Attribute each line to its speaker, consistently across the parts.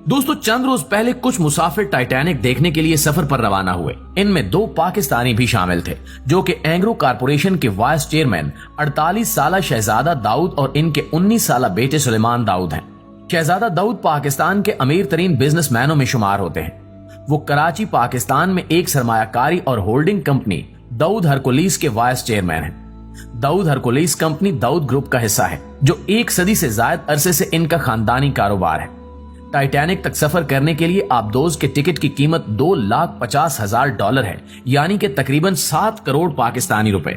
Speaker 1: दोस्तों चंद रोज पहले कुछ मुसाफिर टाइटैनिक देखने के लिए सफर पर रवाना हुए। इनमें 2 पाकिस्तानी भी शामिल थे, जो कि एंग्रो कारपोरेशन के वाइस चेयरमैन 48 साल शहजादा दाऊद और इनके 19 साल बेटे सुलेमान दाऊद हैं। शहजादा दाऊद पाकिस्तान के अमीर तरीन बिजनेसमैनों में शुमार होते हैं। वो कराची पाकिस्तान में एक सरमायाकारी और होल्डिंग कंपनी दाऊद हरकुलिस के वाइस चेयरमैन हैं। Dawood Hercules company Dawood group का हिस्सा है, जो 1 सदी से ज्यादा अरसे से इनका खानदानी कारोबार है। टाइटैनिक तक सफर करने के लिए आबदोज के टिकट की कीमत $2,50,000 है, यानी कि तकरीबन 7 करोड़ पाकिस्तानी रुपए।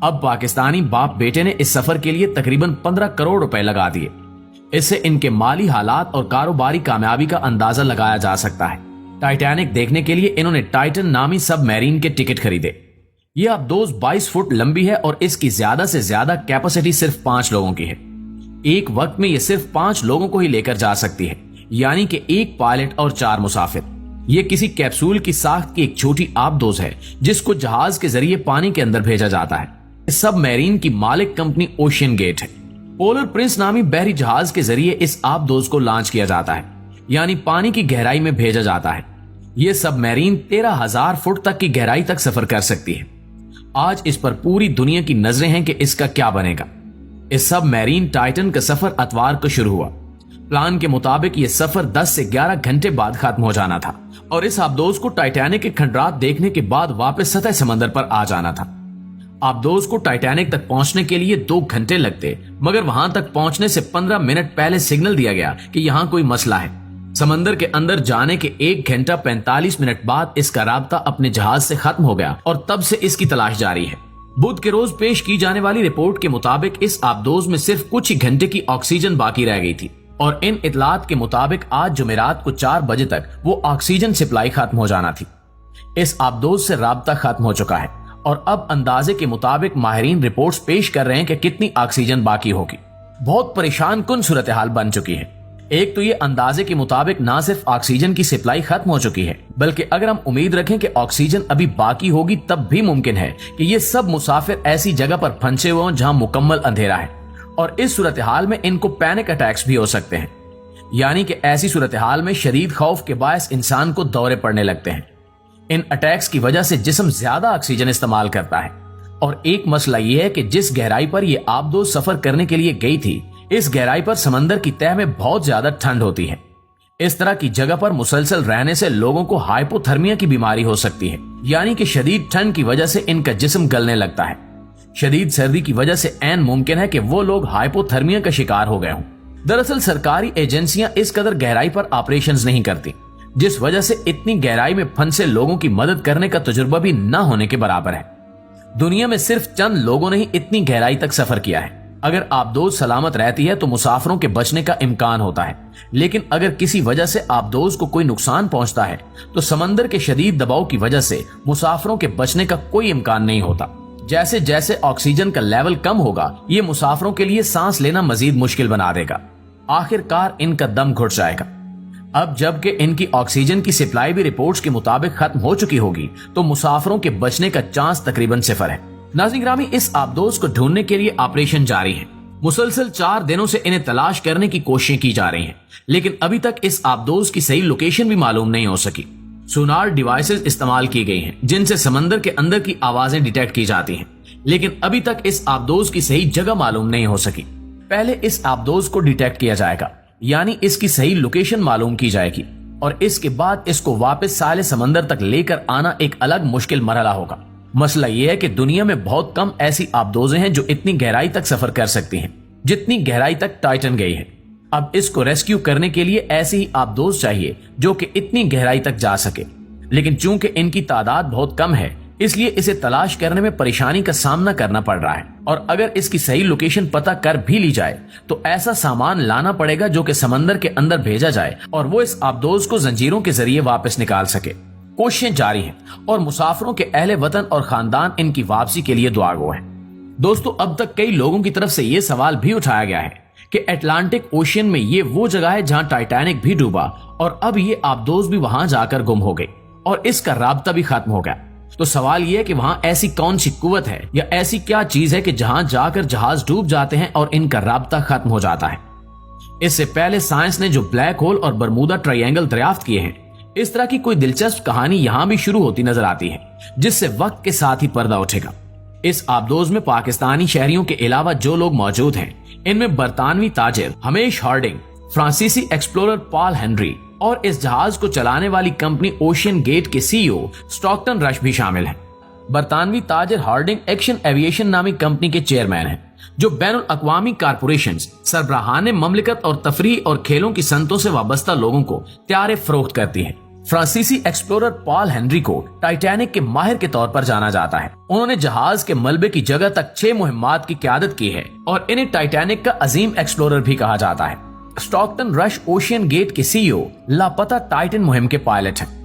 Speaker 1: अब पाकिस्तानी बाप बेटे ने इस सफर के लिए तकरीबन 15 करोड़ रुपए लगा दिए। इससे इनके माली हालात और कारोबारी कामयाबी का अंदाजा लगाया जा सकता है। टाइटैनिक देखने के लिए इन्होंने टाइटन नामी सबमरीन के टिकट खरीदे। ये आबदोज 22 फुट लंबी है और इसकी ज्यादा से ज्यादा कैपेसिटी सिर्फ 5 लोगों की है। एक वक्त में ये सिर्फ 5 लोगों को ही लेकर जा सकती है, यानी कि 1 पायलट और 4 मुसाफिर। ये किसी कैप्सूल की साख्त की एक छोटी आबदोज है, जिसको जहाज के जरिए पानी के अंदर भेजा जाता है। सबमरीन की मालिक कंपनी ओशियन गेट है। पोलर प्रिंस नामी बहरी जहाज के जरिए इस आबदोज को लॉन्च किया जाता है, यानी पानी की गहराई में भेजा जाता है। ये सबमरीन 13,000 फुट तक की गहराई तक सफर कर सकती है। आज इस पर पूरी दुनिया की नजरें हैं कि इसका क्या बनेगा। इस सबमरीन टाइटन का सफर अतवार को शुरू हुआ। प्लान के मुताबिक ये सफर 10 से 11 घंटे बाद खत्म हो जाना था और इस आबदोज को टाइटैनिक के खंडरात देखने के बाद वापस सतह समंदर पर आ जाना था। आबदोज को टाइटैनिक तक पहुंचने के लिए 2 घंटे लगते, मगर वहां तक पहुंचने से 15 मिनट पहले सिग्नल दिया गया कि यहाँ कोई मसला है। समंदर के अंदर जाने के 1 घंटा 45 मिनट बाद इसका राब्ता अपने जहाज से खत्म हो गया और तब से इसकी तलाश जारी है। बुध के रोज पेश की जाने वाली रिपोर्ट के मुताबिक इस आबदोज में सिर्फ कुछ ही घंटे की ऑक्सीजन बाकी रह गई थी और इन इतलात के मुताबिक आज जुमेरात को 4 बजे तक वो ऑक्सीजन सप्लाई खत्म हो जाना थी। इस आबदोज से राब्ता खत्म हो चुका है और अब अंदाजे के मुताबिक माहिरीन रिपोर्ट्स पेश कर रहे हैं कि कितनी ऑक्सीजन बाकी होगी। बहुत परेशान कुन सूरत हाल बन चुकी है। एक तो ये अंदाजे के मुताबिक ना सिर्फ ऑक्सीजन की सप्लाई खत्म हो चुकी है, बल्कि अगर हम उम्मीद रखें कि ऑक्सीजन अभी बाकी होगी, तब भी मुमकिन है कि ये सब मुसाफिर ऐसी जगह पर फंसे हुए हों जहां मुकम्मल अंधेरा है और इस सूरत हाल में इनको पैनिक अटैक्स भी हो सकते हैं। यानी कि ऐसी सूरत हाल में शदीद खौफ के बायस इंसान को दौरे पड़ने लगते हैं। इन अटैक्स की वजह से जिस्म ज्यादा ऑक्सीजन इस्तेमाल करता है और एक मसला यह है कि जिस गहराई पर यह आबदोज सफर करने के लिए गई थी, इस गहराई पर समंदर की तह में बहुत ज्यादा ठंड होती है। इस तरह की जगह पर मुसलसल रहने से लोगों को हाइपोथर्मिया की बीमारी हो सकती है, यानी कि शदीद ठंड की वजह से इनका जिस्म गलने लगता है। शदीद सर्दी की वजह से ऐन मुमकिन है कि वो लोग हाइपोथर्मिया का शिकार हो गए हों। दरअसल सरकारी एजेंसियां इस कदर गहराई पर ऑपरेशंस नहीं करती, जिस वजह से इतनी गहराई में फंसे लोगों की मदद करने का तजुर्बा भी न होने के बराबर है। दुनिया में सिर्फ चंद लोगों ने ही इतनी गहराई तक सफर किया है। अगर आबदोज सलामत रहती है तो मुसाफिरों के बचने का इम्कान होता है, लेकिन अगर किसी वजह से आबदोज को कोई नुकसान पहुंचता है तो समंदर के शदीद दबाव की वजह से मुसाफिरों के बचने का कोई इम्कान नहीं होता। जैसे जैसे ऑक्सीजन का लेवल कम होगा, ये मुसाफिरों के लिए सांस लेना मजीद मुश्किल बना देगा। आखिरकार इनका दम घुट जाएगा। अब जबकि इनकी ऑक्सीजन की सप्लाई भी रिपोर्ट्स के मुताबिक खत्म हो चुकी होगी, तो मुसाफिरों के बचने का चांस तकरीबन 0 है। नाज़रीन ग्रामी, इस आबदोज को ढूंढने के लिए ऑपरेशन जारी है। मुसलसल 4 दिनों से इन्हें तलाश करने की कोशिशें की जा रही हैं, लेकिन अभी तक इस आबदोज की सही लोकेशन भी मालूम नहीं हो सकी। सोनार डिवाइसेस इस्तेमाल की गई हैं, जिनसे समंदर के अंदर की आवाजें डिटेक्ट की जाती हैं, लेकिन अभी तक इस आबदोज की सही जगह मालूम नहीं हो सकी। पहले इस आबदोज को डिटेक्ट किया जाएगा, यानी इसकी सही लोकेशन मालूम की जाएगी, और इसके बाद इसको वापस साले समंदर तक लेकर आना एक अलग मुश्किल मरहला होगा। मसला यह है कि दुनिया में बहुत कम ऐसी आबदोजें हैं जो इतनी गहराई तक सफर कर सकती हैं, जितनी गहराई तक टाइटन गई है। अब इसको रेस्क्यू करने के लिए ऐसी ही आबदोज चाहिए जो कि इतनी गहराई तक जा सके, लेकिन चूंकि इनकी तादाद बहुत कम है, इसलिए इसे तलाश करने में परेशानी का सामना करना पड़ रहा है। और अगर इसकी सही लोकेशन पता कर भी ली जाए तो ऐसा सामान लाना पड़ेगा जो कि समंदर के अंदर भेजा जाए और वो इस आबदोज को जंजीरों के जरिए वापस निकाल सके। कोशिशें जारी हैं और मुसाफिरों के अहले वतन और खानदान इनकी वापसी के लिए दुआगो हैं। दोस्तों, अब तक कई लोगों की तरफ से ये सवाल भी उठाया गया है कि अटलांटिक ओशियन में ये वो जगह है जहां टाइटैनिक भी डूबा और अब ये आबदोज भी वहां जाकर गुम हो गई और इसका राब्ता भी खत्म हो गया। तो सवाल ये है कि वहां ऐसी कौन सी कुव्वत है या ऐसी क्या चीज है कि जहां जाकर जहाज डूब जाते हैं और इनका राब्ता खत्म हो जाता है। اس سے پہلے سائنس نے جو بلیک ہول اور برمودا ٹرائینگل دریافت کیے ہیں، اس طرح کی کوئی دلچسپ کہانی یہاں بھی شروع ہوتی نظر آتی ہے، جس سے وقت کے ساتھ ہی پردہ اٹھے گا۔ اس آبدوز میں پاکستانی شہریوں کے علاوہ جو لوگ موجود ہیں، ان میں برطانوی تاجر ہمیش ہارڈنگ، فرانسیسی ایکسپلورر پال ہنری اور اس جہاز کو چلانے والی کمپنی اوشین گیٹ کے سی او اسٹاکٹن رش بھی شامل ہیں۔ برطانوی تاجر ہارڈنگ ایکشن ایویشن نامی کمپنی کے چیئرمین ہیں، جو بین الاقوامی کارپوریشنز، سربراہان مملکت اور تفریح اور کھیلوں کی صنعتوں سے وابستہ لوگوں کو طیارے فروخت کرتی ہیں۔ فرانسیسی ایکسپلورر پال ہنری کو ٹائٹینک کے ماہر کے طور پر جانا جاتا ہے۔ انہوں نے جہاز کے ملبے کی جگہ تک 6 مہمات کی قیادت کی ہے اور انہیں ٹائٹینک کا عظیم ایکسپلورر بھی کہا جاتا ہے۔ اسٹاکٹن رش اوشین گیٹ کے سی او لاپتہ ٹائٹن مہم کے پائلٹ ہیں۔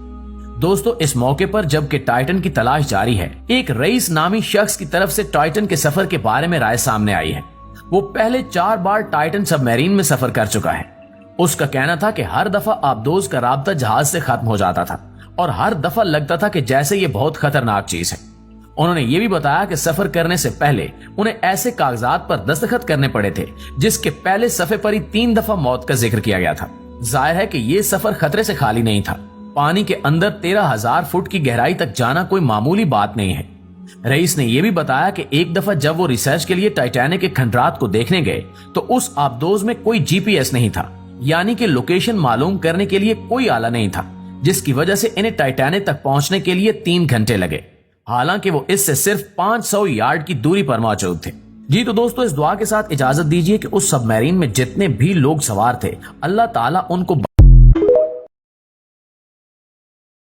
Speaker 1: دوستو، اس موقع پر جب کہ ٹائٹن کی تلاش جاری ہے، ایک رئیس نامی شخص کی طرف سے ٹائٹن کے سفر کے بارے میں رائے سامنے آئی ہے۔ وہ پہلے 4 بار ٹائٹن سب میرین میں سفر کر چکا ہے۔ اس کا کہنا تھا کہ ہر دفعہ آبدوز کا رابطہ جہاز سے ختم ہو جاتا تھا اور ہر دفعہ لگتا تھا کہ جیسے یہ بہت خطرناک چیز ہے۔ انہوں نے یہ بھی بتایا کہ سفر کرنے سے پہلے انہیں ایسے کاغذات پر دستخط کرنے پڑے تھے جس کے پہلے صفحے پر ہی 3 دفعہ موت کا ذکر کیا گیا تھا۔ ظاہر ہے کہ یہ سفر خطرے سے خالی نہیں تھا۔ پانی کے اندر 13,000 فٹ کی گہرائی تک جانا کوئی معمولی بات نہیں ہے۔ رئیس نے یہ بھی بتایا کہ ایک دفعہ جب وہ ریسرچ کے لیے ٹائٹینک کے کھنڈرات کو دیکھنے گئے تو اس آبدوز میں کوئی جی پی ایس نہیں تھا، یعنی کہ لوکیشن معلوم کرنے کے لیے کوئی آلہ نہیں تھا، جس کی وجہ سے انہیں ٹائٹینک تک پہنچنے کے لیے 3 گھنٹے لگے، حالانکہ وہ اس سے صرف 500 یارڈ کی دوری پر موجود تھے۔ جی تو دوستو، اس دعا کے ساتھ اجازت دیجیے کہ اس سب میرین میں جتنے بھی لوگ سوار تھے، اللہ تعالیٰ ان کو